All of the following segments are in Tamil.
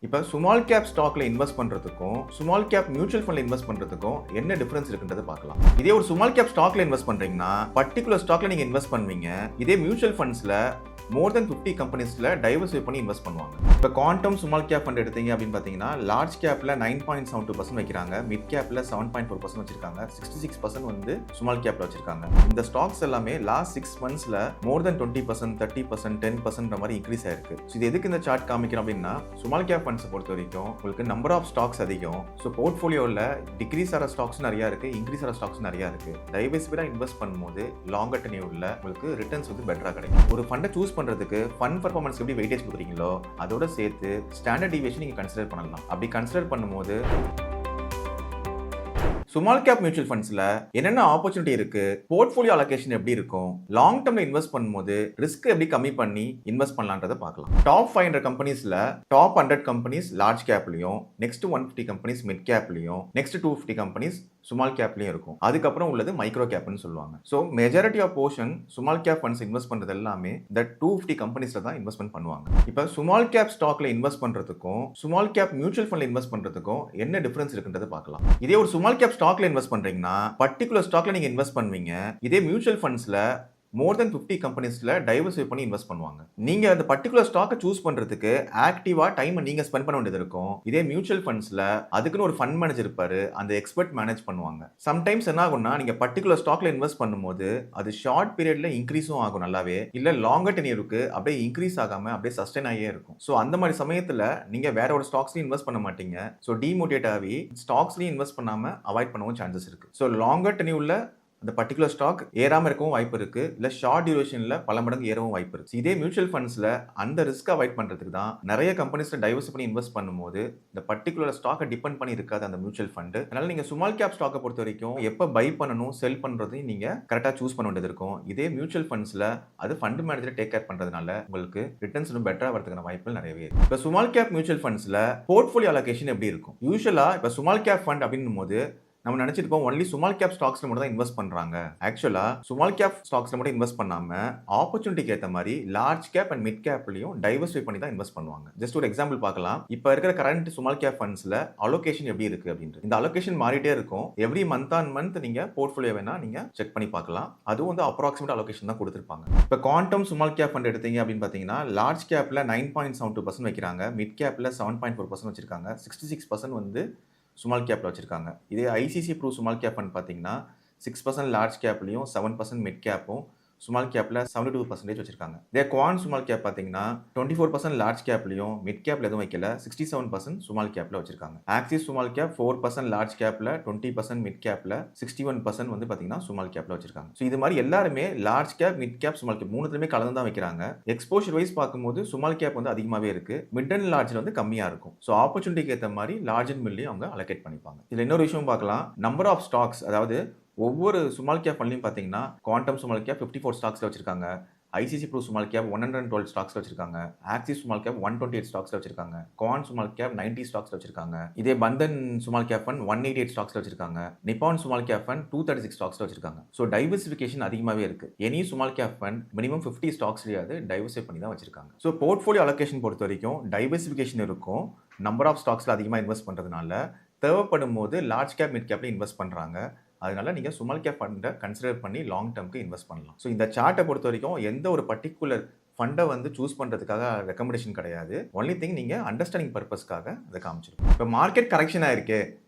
இப்போ ஸ்மால் கேப் ஸ்டாக்ல இன்வெஸ்ட் பண்றதுக்கும் ஸ்மால் கேப் மியூச்சுவல் ஃபண்ட்ல இன்வெஸ்ட் பண்றதுக்கும் என்ன டிஃபரன்ஸ் இருக்குன்றத பார்க்கலாம். இதே ஒரு ஸ்மால் கேப் ஸ்டாக்ல இன்வெஸ்ட் பண்றீங்கன்னா பர்టిక్యులர் ஸ்டாக்ல நீங்க இன்வெஸ்ட் பண்ணுவீங்க. இதே மியூச்சுவல் ஃபண்ட்ஸ்ல மோர் தென் 50 கம்பெனிஸ்ல டைவர்சிஃபை பண்ணி இன்வெஸ்ட் பண்ணுவாங்க. இப்போ குவாண்டம் ஸ்மால் கேப் ஃபண்ட் எடுத்தீங்க அப்படின்னு பார்த்தீங்கன்னா லார்ஜ் கேப்ல 9.72% வைக்கிறாங்க, மிட் கேப்ல 7.4% வச்சிருக்காங்க, 66% வந்து ஸ்மால் கேப்ல வச்சிருக்காங்க. இந்த ஸ்டாக்ஸ் எல்லாமே லாஸ்ட் 6 மந்த்ஸ்ல மோர் தென் 20%, 30%, 10% மாதிரி இன்க்ரீஸ் ஆயிருக்கு. இது எதுக்கு இந்த சார்ட் காமிக்கிறோம் அப்படின்னா ஸ்மால் கேப் ஃபண்ட்ஸ் பொறுத்த வரைக்கும் உங்களுக்கு நம்பர் ஆஃப் ஸ்டாக்ஸ் அதிகம். ஸோ போர்ட்ஃபோலியோவில் டிக்ரீஸ் ஆகிற ஸ்டாக்ஸ் நிறைய இருக்கு, இன்க்ரீஸ் ஆகிற ஸ்டாக்ஸ் நிறைய இருக்கு. டைவர்சிஃபைடா இன்வெஸ்ட் பண்ணும்போது லாங்கர் டென்யூர்ல உங்களுக்கு ரிட்டர்ன்ஸ் வந்து பெட்டரா கிடைக்கும். ஒரு ஃபண்டை சூஸ் பண்றதுக்கு ஃபண்ட் பர்ஃபார்மன்ஸ் எப்படி வெயிட்டேஜ் கொடுக்குறீங்களோ அதோட சேர்த்து ஸ்டாண்டர்ட் டிவியேஷன் நீங்க கன்சிடர் பண்ணலாம். அப்படி கன்சிடர் பண்ணும்போது ஸ்மால் கேப் மியூச்சுவல் ஃபண்ட்ஸ்ல என்னென்ன ஆப்பர்ச்சுனிட்டி இருக்கு, போர்ட்ஃபோலியோ அலோகேஷன் எப்படி இருக்கும், லாங் டர்ம்ல இன்வெஸ்ட் பண்ணும்போது ரிஸ்க் எப்படி கம்மி பண்ணி இன்வெஸ்ட் பண்ணலான்றத பார்க்கலாம். டாப் 500 கம்பெனிஸ்ல டாப் 100 கம்பெனிஸ் லார்ஜ் கேப்லயும், நெக்ஸ்ட் 150 கம்பெனிஸ் மிட் கேப்லயும், நெக்ஸ்ட் 250 கம்பெனிஸ் ஸ்மால் கேப்லயும் இருக்கும். அதுக்கப்புறம் உள்ளது மைக்ரோ கேப்னு சொல்லுவாங்க. So majority of portion small cap funds invest பண்றது எல்லாமே இந்த 250 கம்பெனிஸ்ல தான் இன்வெஸ்ட்மெண்ட் பண்ணுவாங்க. இப்போ ஸ்மால் கேப் ஸ்டாக்ல இன்வெஸ்ட் பண்றதுக்கும் ஸ்மால் கேப் மியூச்சுவல் ஃபண்ட்ல இன்வெஸ்ட் பண்றதுக்கும் என்ன டிஃபரன்ஸ் இருக்குன்றத பார்க்கலாம். இதே ஒரு ஸ்மால் கேப் ஸ்டாக்ல இன்வெஸ்ட் பண்றீங்கன்னா பர்టిక్యులர் ஸ்டாக்ல நீங்க இன்வெஸ்ட் பண்ணுவீங்க. இதே மியூச்சுவல் ஃபண்ட்ஸ்ல மோர் தென் 50 கம்பெனிஸ்ல டைவர்சிஃபை பண்ணி இன்வெஸ்ட் பண்ணுவாங்க. நீங்க அந்த பர்టిక్యులர் ஸ்டாக்கை சூஸ் பண்றதுக்கு ஆக்டிவா டைம் நீங்க ஸ்பெண்ட் பண்ண வேண்டியது இருக்கும். இதே மியூச்சுவல் ஃபண்ட்ஸ்ல அதுக்குன்னு ஒரு ஃபண்ட் மேனேஜர் இருப்பாரு, அந்த எக்ஸ்பர்ட் மேனேஜ் பண்ணுவாங்க. சம்டைம்ஸ் என்ன ஆகும்னா நீங்க பர்టిక్యులர் ஸ்டாக்ல இன்வெஸ்ட் பண்ணும்போது அது ஷார்ட் பீரியட்ல இன்க்ரீஸும் ஆகும் நல்லாவே, இல்ல லாங்கர் டென்யூருக்கு அப்படியே இன்க்ரீஸ் ஆகாம அப்படியே சஸ்டெயின் ஆகியே இருக்கும். ஸோ அந்த மாதிரி சமயத்துல நீங்க வேற ஒரு ஸ்டாக்ஸ்லயும் இன்வெஸ்ட் பண்ண மாட்டீங்க. ஸோ டிமோட்டிவேட் ஆகி ஸ்டாக்ஸ்லயும் இன்வெஸ்ட் பண்ணாம அவாய்ட் பண்ணவும் சான்சஸ் இருக்கு. ஸோ லாங்கர் டென்யூர்ல அந்த பர்టిక్యులர் ஸ்டாக் ஏறாம இருக்கவும் வாய்ப்பு இருக்கு, இல்ல ஷார்ட் டியூரேஷன்ல பல மடங்கு ஏறவும் வாய்ப்பு இருக்கு. இதே மியூச்சுவல் ஃபண்ட்ஸ்ல அந்த ரிஸ்க் அவாய்ட் பண்றதுக்கு தான் நிறைய கம்பெனிஸ்ல டைவர்சிஃபை பண்ணி இன்வெஸ்ட் பண்ணும்போது இந்த பர்టిక్యులர் ஸ்டாக்கை டிபெண்ட் பண்ணி இருக்காது அந்த மியூச்சுவல் ஃபண்ட். அதனால நீங்க ஸ்மால் கேப் ஸ்டாக்கை பொறுத்த வரைக்கும் எப்ப பை பண்ணணும், செல் பண்றதையும் நீங்க கரெக்டா சூஸ் பண்ண வேண்டியது இருக்கும். இதே மியூச்சுவல் ஃபண்ட்ஸ்ல அது ஃபண்ட் மேனேஜர் டேக் கேர் பண்றதுனால உங்களுக்கு ரிட்டர்ன்ஸ் இன்னும் பெட்டரா வரதுக்கான வாய்ப்புகள் நிறையவே இருக்கு. இப்போ ஸ்மால் கேப் மியூச்சுவல் ஃபண்ட்ஸ்ல போர்ட்ஃபோலியோ அலோகேஷன் எப்படி இருக்கும்? யூசுவலா இப்போ ஸ்மால் கேப் ஃபண்ட் அப்படின்னும் போது நம்ம நினைச்சிருப்போம் ஒன்லி ஸ்மால் கேப் ஸ்டாக்ஸ்ல மட்டும் தான் இன்வெஸ்ட் பண்றாங்க. ஆக்சுவலா ஸ்மால் கேப் ஸ்டாக்ஸ்ல மட்டும் இன்வெஸ்ட் பண்ணாம ஆப்பர்ச்சுனிட்டிக்கு ஏத்த மாதிரி லார்ஜ் கேப் அண்ட் மிட் கேப்லயும் டைவர்சிஃபை பண்ணி தான் இன்வெஸ்ட் பண்ணுவாங்க. ஜஸ்ட் ஒரு எக்ஸாம்பிள் பார்க்கலாம். இப்போ இருக்கிற கரண்ட் ஸ்மால் கேப் ஃபண்ட்ஸ்ல அலோகேஷன் எப்படி இருக்கு அப்படின்றது. இந்த அலோகேஷன் மாறிட்டே இருக்கும். எவ்ரி மந்த் ஆன் மந்த் நீங்க போர்ட்ஃபோலியோ வேணா நீங்க செக் பண்ணி பார்க்கலாம். அதுவும் வந்து அப்ராக்சிமேட் அலோகேஷன் தான் கொடுத்திருப்பாங்க. இப்போ குவாண்டம் ஸ்மால் கேப் ஃபண்ட் எடுத்தீங்க அப்படின்னு பாத்தீங்கன்னா லார்ஜ் கேப்ல 9.72% வைக்கிறாங்க, மிட் கேப்ல 7.4% வச்சிருக்காங்க, 66% வந்து ஸ்மால் கேப்ல வச்சிருக்காங்க. இதே ICICI pru small cap fund பார்த்தீங்கன்னா 6% லார்ஜ் கேப்லையும் 7% மிட் கேப்பும் ஸ்மால் கேப்ல 72% வச்சிருக்காங்க. இதே குவான் ஸ்மால் கேப் பார்த்தீங்கன்னா 24% லார்ஜ் கேப்லையும் மிட் கேப்ல எதுவும் வைக்கல, 67% ஸ்மால் கேப்ல வச்சிருக்காங்க. ஆக்சிஸ் ஸ்மால் கேப் 4% லார்ஜ் கேப்ல, 20% மிட் கேப்ல, 61% வந்து பார்த்தீங்கன்னா ஸ்மால் கேப்ல வச்சிருக்காங்க. ஸோ இது மாதிரி எல்லாருமே large cap, mid cap, small cap மூணுத்துலயுமே கலந்து தான் வைக்கிறாங்க. எக்ஸ்போஷர் வைஸ் பார்க்கும்போது ஸ்மால் கேப் வந்து அதிகமாகவே இருக்கு, மிட் அண்ட் லார்ஜ்ல வந்து கம்மியா இருக்கும். ஸோ ஆப்பர்ச்சுனிட்டிக்கு ஏற்ற மாதிரி லார்ஜ் அண்ட் மிட்லையும் அவங்க அலோகேட் பண்ணிப்பாங்க. இதுல இன்னொரு விஷயம் பார்க்கலாம். நம்பர் ஆஃப் ஸ்டாக்ஸ், அதாவது ஒவ்வொரு ஸ்மால் கேப் ஃபண்ட்லையும் பார்த்தீங்கன்னா குவாண்டம் ஸ்மால் கேப் 54 ஸ்டாக்ஸ்ல வச்சிருக்காங்க, ஐசிசி ப்ரூ ஸ்மால் கேப் 112 ஸ்டாக்ஸ்ல வச்சிருக்காங்க, ஆக்சிஸ் ஸ்மால் கேப் 128 ஸ்டாக்ஸ்ல வச்சிருக்காங்க, குவான் ஸ்மால் கேப் 90 ஸ்டாக்ஸ்ல வச்சிருக்காங்க. இதே பந்தன் ஸ்மால் கேப் ஃபண்ட் 188 ஸ்டாக்ஸ்ல வச்சிருக்காங்க, நிப்பான் ஸ்மால் கேப் ஃபண்ட் 236 ஸ்டாக்ஸ்ல வச்சிருக்காங்க. ஸோ டைவர்சிஃபிகேஷன் அதிகமாகவே இருக்கு. Any small cap fund minimum 50 ஸ்டாக்ஸ்லயாவது டைவர்சிஃபை பண்ணி தான் வச்சிருக்காங்க. ஸோ போர்ட்ஃபோலியோ அலோகேஷன் பொறுத்த வரைக்கும் டைவர்சிஃபிகேஷன் இருக்கும். நம்பர் ஆஃப் ஸ்டாக்ஸ்ல அதிகமாக இன்வெஸ்ட் பண்றதுனால தேவைப்படும் போது லார்ஜ் கேப், மிட் கேப்ல இன்வெஸ்ட் பண்றாங்க. அதனால நீங்க ஸ்மால் கேப் ஃபண்டை கன்சிடர் பண்ணி லாங் டர்ம்க்கு இன்வெஸ்ட் பண்ணலாம். ஸோ இந்த சார்ட்டை பொறுத்த வரைக்கும் எந்த ஒரு பர்టిక్యులர் ஃபண்டை வந்து சூஸ் பண்றதுக்காக ரெக்கமெண்டேஷன் கிடையாது. ஒன்லி திங் நீங்க அண்டர்ஸ்டாண்டிங் பர்பஸ்க்காக இதை காமிச்சிருக்கோம். இப்போ மார்க்கெட் கரெக்ஷன் ஆயிருக்கு,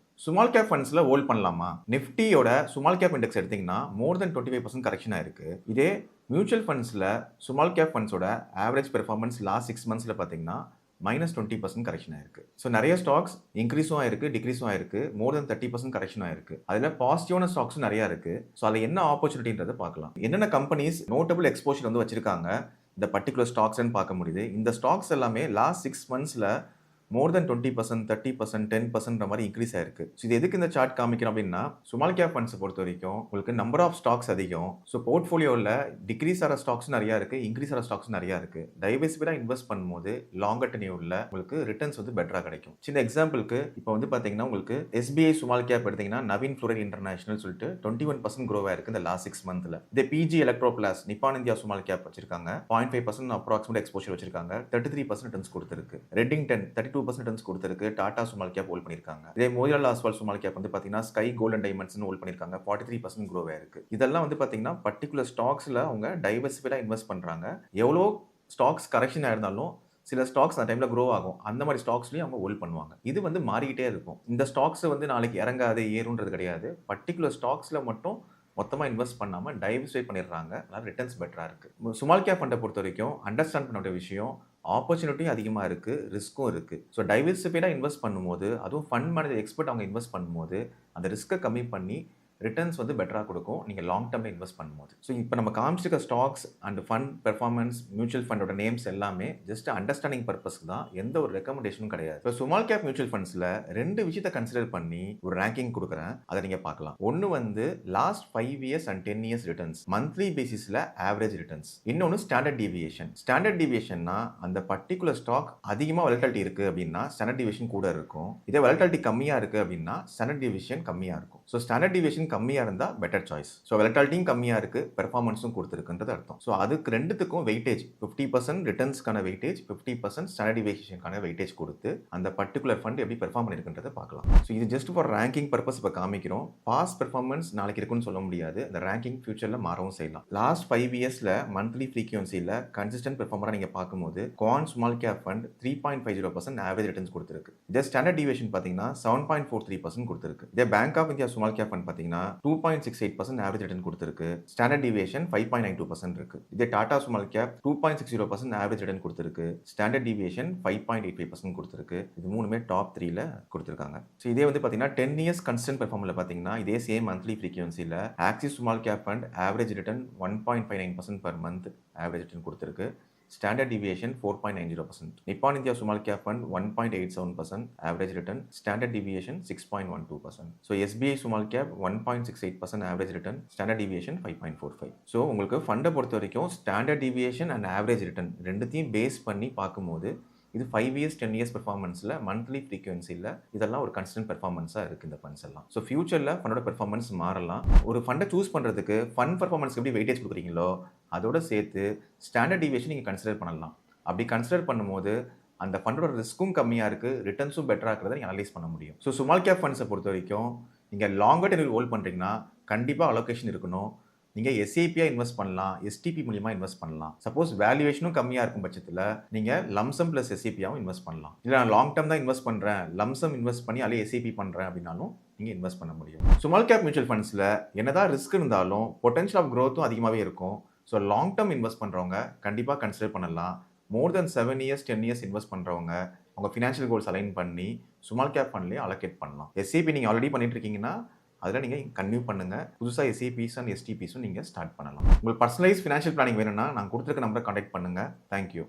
ஸ்மால் கேப் ஃபண்ட்ஸ்ல ஹோல்ட் பண்ணலாமா? நிஃப்டியோட ஸ்மால் கேப் இண்டெக்ஸ் எடுத்தீங்கன்னா மோர் தென் 25% கரெக்ஷன் ஆயிருக்கு. இதே மியூச்சுவல் ஃபண்ட்ஸ்ல ஸ்மால் கேப் ஃபண்ட்ஸோட ஆவரேஜ் பெர்ஃபார்மன்ஸ் லாஸ்ட் 6 மந்த்ஸ்ல பார்த்தீங்கன்னா -20% கரெக்ஷன் ஆயிருக்கு. ஸோ நிறைய ஸ்டாக்ஸ் இன்க்ரீஸும் ஆயிருக்கு, டிக்ரீஸும் ஆயிருக்கு, மோர் தென் 30% கரெக்ஷன் ஆயிருக்கு. அதில் பாசிட்டிவான ஸ்டாக்ஸும் நிறைய இருக்கு. ஸோ அதில் என்ன ஆப்பர்ச்சுனிட்டின்றதை பார்க்கலாம். என்னென்ன கம்பெனிஸ் நோட்டபிள் எக்ஸ்போஷர் வந்து வச்சிருக்காங்க இந்த பர்టిక్యులர் ஸ்டாக்ஸ்ன்னு பார்க்க முடியுது. இந்த ஸ்டாக்ஸ் எல்லாமே லாஸ்ட் 6 மந்த்ஸ்ல மோர் தென் 20%, 30%, 10% மாதிரி இன்க்ரீஸ் ஆயிருக்கு. ஸோ இது எதுக்கு இந்த சார்ட் காமிக்கிறோம் அப்படின்னா ஸ்மால் கேப் ஃபண்ட்ஸ் பொறுத்த வரைக்கும் உங்களுக்கு நம்பர் ஆஃப் ஸ்டாக்ஸ் அதிகம். ஸோ போர்ட்ஃபோலியோவில் டிக்ரீஸ் ஆகிற ஸ்டாக்ஸ் நிறைய இருக்கு, இன்க்ரீஸ் ஆகிற ஸ்டாக்ஸ் நிறைய இருக்கு. டைவர்சிஃபைடா இன்வெஸ்ட் பண்ணும்போது லாங்கர் டென்யூர்ல உங்களுக்கு ரிட்டர்ன்ஸ் வந்து பெட்டரா கிடைக்கும். சின்ன எக்ஸாம்பிளுக்கு இப்போ வந்து பாத்தீங்கன்னா உங்களுக்கு எஸ்பிஐ ஸ்மால் கேப் எடுத்தீங்கன்னா நவீன் ஃப்ளோரைட் இன்டர்நேஷனல் சொல்லிட்டு 21% க்ரோ ஆயிருக்கு இந்த லாஸ்ட் 6 மந்த்ல. இதே PG Electroplast Nippon India small cap வச்சிருக்காங்க, 0.5% அப்ராக்சிமேட் எக்ஸ்போஷர் வச்சிருக்காங்க, 33% ரிட்டர்ன்ஸ் கொடுத்திருக்கு. ரெட்டிங்டன் 32% 2% ரிட்டர்ன்ஸ் கொடுத்துருக்கு. டாடா ஸ்மால் கேப் ஹோல்ட் பண்ணியிருக்காங்க. இதே மோதிலால் ஆஸ்வால் ஸ்மால் கேப் வந்து பார்த்தீங்கன்னா ஸ்கை கோல்ட் அண்ட் டைமண்ட்ஸ்னு ஹோல்ட் பண்ணியிருக்காங்க. 43% க்ரோ ஆயிருக்கு. இதெல்லாம் வந்து பார்த்தீங்கன்னா பர்டிகுலர் ஸ்டாக்ஸ்ல அவங்க டைவர்சிஃபைடா இன்வெஸ்ட் பண்றாங்க. எவ்வளோ ஸ்டாக்ஸ் கரெக்ஷன் ஆயிருந்தாலும் சில ஸ்டாக்ஸ் அந்த டைம்ல க்ரோ ஆகும். அந்த மாதிரி ஸ்டாக்ஸ்லயும் அவங்க ஹோல்ட் பண்ணுவாங்க. இது வந்து மாறிக்கிட்டே இருக்கும். இந்த ஸ்டாக்ஸ் வந்து நாளைக்கு இறங்காது ஏறுன்றது கிடையாது. பர்டிகுலர் ஸ்டாக்ஸ்ல மட்டும் மொத்தமா இன்வெஸ்ட் பண்ணாம டைவர்சிஃபை பண்ணிடுறாங்க. அதனால ரிட்டர்ன்ஸ் பெட்டரா இருக்கு. ஸ்மால் கேப் ஃபண்ட பொறுத்த வரைக்கும் அண்டர்ஸ்டாண்ட் பண்ண வேண்டிய விஷயம் ஆப்பர்ச்சுனிட்டியும் அதிகமா இருக்கு, ரிஸ்க்கும் இருக்கு. ஸோ டைவர்சிஃபைடா இன்வெஸ்ட் பண்ணும்போது, அதுவும் ஃபண்ட் மேனேஜர் எக்ஸ்பர்ட் அவங்க இன்வெஸ்ட் பண்ணும்போது, அந்த ரிஸ்க்கை கம்மி பண்ணி ரிட்டர்ன்ஸ் வந்து பெட்டரா கொடுக்கும். நீங்க லாங் டர்ம்ல இன்வெஸ்ட் பண்ணும்போது. ஸோ இப்போ நம்ம காமிச்சிருக்க stocks and fund performance mutual ஃபண்டோட நேம்ஸ் எல்லாமே ஜஸ்ட் அண்டர்ஸ்டாண்டிங் பர்பஸ்க்கு தான். எந்த ஒரு ரெக்கமெண்டேஷனும் கிடையாது. இப்போ ஸ்மால் கேப் மியூச்சுவல் ஃபண்ட்ஸ்ல 2 விஷயத்தை கன்சிடர் பண்ணி ஒரு ரேங்கிங் கொடுக்குறேன். அதை நீங்க பார்க்கலாம். ஒன்னு வந்து last 5 years and 10 years returns monthly பேசிஸ்ல ஆவரேஜ் ரிட்டர்ன்ஸ். இன்னொன்னு ஸ்டாண்டர்ட் டீவியேஷன். ஸ்டாண்டர்ட் டீவியேஷன்னா அந்த பர்டிகுலர் ஸ்டாக் அதிகமாக வொலட்டிலிட்டி இருக்கு அப்படின்னா ஸ்டாண்டர்ட் டீவியேஷன் கூட இருக்கும். இதே வொலட்டிலிட்டி கம்மியா இருக்கு அப்படின்னா ஸ்டாண்டர்ட் டீவியேஷன் கம்மியா இருக்கும். ஸோ ஸ்டாண்டர்ட் டீவியேஷன் கம்மியா இருந்தா பெட்டர் சாய்ஸ். ஸோ வொலட்டிலிட்டியும் கம்மியா இருக்கு, பெர்ஃபார்மன்ஸும் கொடுத்துருக்குன்றது அர்த்தம். ஸோ அதுக்கு ரெண்டுத்துக்கும் வெயிட்டேஜ் 50% ரிட்டர்ன்ஸ்க்கான வெயிட்டேஜ், 50% ஸ்டாண்டர்ட் டீவியேஷனுக்கான வெயிட்டேஜ் கொடுத்து அந்த பர்டிகுலர் ஃபண்ட் எப்படி பெர்ஃபார்ம் பண்ணிருக்குன்றதை பார்க்கலாம். ஸோ இது ஜஸ்ட் ஃபார் ரேங்கிங் பர்பஸ் இப்போ காமிக்கிறோம். பாஸ்ட் பெர்ஃபார்மன்ஸ் நாளைக்கு இருக்குன்னு சொல்ல முடியாது. இந்த ரேங்கிங் ஃபியூச்சர்ல மாறவும் செய்யலாம். லாஸ்ட் 5 இயர்ஸ்ல மந்த்லி ஃப்ரீக்வன்சியில் கன்சிஸ்டன்ட் பெர்ஃபார்மரா நீங்க பார்க்கும்போது Quant small cap fund 3.50% average returns கொடுத்துருக்கு. இதே ஸ்டாண்டர்ட் டீவியேஷன் பார்த்தீங்கன்னா 7.43% கொடுத்துருக்கு. இதே Bank of India small cap fund பார்த்தீங்கன்னா 2.68% ஆவரேஜ் ரிட்டர்ன் கொடுத்துருக்கு. ஸ்டாண்டர்ட் டீவியேஷன் 5.92% இருக்கு. இதே Tata small cap 2.60% average return கொடுத்துருக்கு. ஸ்டாண்டர்ட் டீவியேஷன் 5.85% கொடுத்துருக்கு. இது மூணுமே டாப் 3ல கொடுத்துருக்காங்க. ஸோ இதே வந்து பார்த்தீங்கன்னா 10 இயர்ஸ் கன்ஸ்டன்ட் பெர்ஃபார்மன்ஸ்ல பார்த்தீங்கன்னா இதே சேம் மந்த்லி ஃப்ரீக்வன்சியில் Axis small cap fund average return 1.59% per month average return கொடுத்துருக்கு. Standard deviation 4.90%. Nippon India small cap fund 1.87% average return. Standard deviation 6.12%. So SBI small cap 1.68% average return. Standard deviation 5.45. So உங்களுக்கு ஃபண்டை பொறுத்த வரைக்கும் standard deviation and average return ரெண்டுத்தையும் பேஸ் பண்ணி பார்க்கும்போது இது 5 இயர்ஸ் 10 இயர்ஸ் பெர்ஃபார்மன்ஸில் மந்த்லி ஃப்ரீக்வன்சியில் இதெல்லாம் ஒரு கன்ஸ்டன்ட் பெர்ஃபார்மன்ஸாக இருக்குது இந்த ஃபண்ட்ஸ் எல்லாம். ஸோ ஃபியூச்சரில் ஃபண்டோட பெர்ஃபார்மன்ஸ் மாறலாம். ஒரு ஃபண்டை சூஸ் பண்ணுறதுக்கு ஃபண்ட் பெர்ஃபார்மன்ஸ்க்கு எப்படி வெயிட்டேஜ் கொடுக்குறீங்களோ அதோட சேர்த்து ஸ்டாண்டர்ட் டீவியேஷன் நீங்கள் கன்சிடர் பண்ணலாம். அப்படி கன்சிடர் பண்ணும்போது அந்த ஃபண்டோட ரிஸ்க்கும் கம்மியாக இருக்குது, ரிட்டர்ன்ஸும் பெட்டராக இருக்கிறத நீங்கள் அனலைஸ் பண்ண முடியும். ஸோ ஸ்மால் கேப் ஃபண்ட்ஸை பொறுத்த வரைக்கும் நீங்கள் லாங்கர் டென்யூர் ஹோல்ட் பண்ணுறீங்கன்னா கண்டிப்பாக அலோகேஷன் இருக்கணும். நீங்கள் எஸ்ஐபியாக இன்வெஸ்ட் பண்ணலாம், எஸ்டிபி மூலியமாக இன்வெஸ்ட் பண்ணலாம். சப்போஸ் வேல்யூவேஷனும் கம்மியாக இருக்கும் பட்சத்தில் நீங்கள் லம்சம் ப்ளஸ் எஸ்ஐபியாகவும் இன்வெஸ்ட் பண்ணலாம். இல்லை நான் லாங் டர்ம் தான் இன்வெஸ்ட் பண்ணுறேன், லம்சம் இன்வெஸ்ட் பண்ணி அதில் எஸ்ஐபி பண்ணுறேன் அப்படின்னாலும் நீங்கள் இன்வெஸ்ட் பண்ண முடியும். ஸ்மால் கேப் மியூச்சுவல் ஃபண்ட்ஸில் என்னதான் ரிஸ்க் இருந்தாலும் பொட்டன்ஷியல் ஆஃப் க்ரோத்தும் அதிகமாகவே இருக்கும். ஸோ லாங் டர்ம் இன்வெஸ்ட் பண்ணுறவங்க கண்டிப்பாக கன்சிடர் பண்ணலாம். மோர் தென் 7 இயர்ஸ் 10 இயர்ஸ் இன்வெஸ்ட் பண்ணுறவங்க அவங்க ஃபினான்ஷியல் கோல்ஸ் அலைன் பண்ணி ஸ்மால் கேப் ஃபண்ட்லேயே அலோகேட் பண்ணலாம். எஸ்ஐபி நீங்கள் ஆல்ரெடி பண்ணிட்டு இருக்கீங்கன்னா அதில் நீங்கள் கன்டினியூ பண்ணுங்கள். புதுசாக எஸ்ஐபிஸ் அண்ட் எஸ்டிபிஸும் நீங்கள் ஸ்டார்ட் பண்ணலாம். உங்களுக்கு பர்சனலைஸ் ஃபினான்ஷியல் பிளானிங் வேணும்னா நான் கொடுத்துருக்க நம்பரை கான்டாக்ட் பண்ணுங்கள். தேங்க்யூ.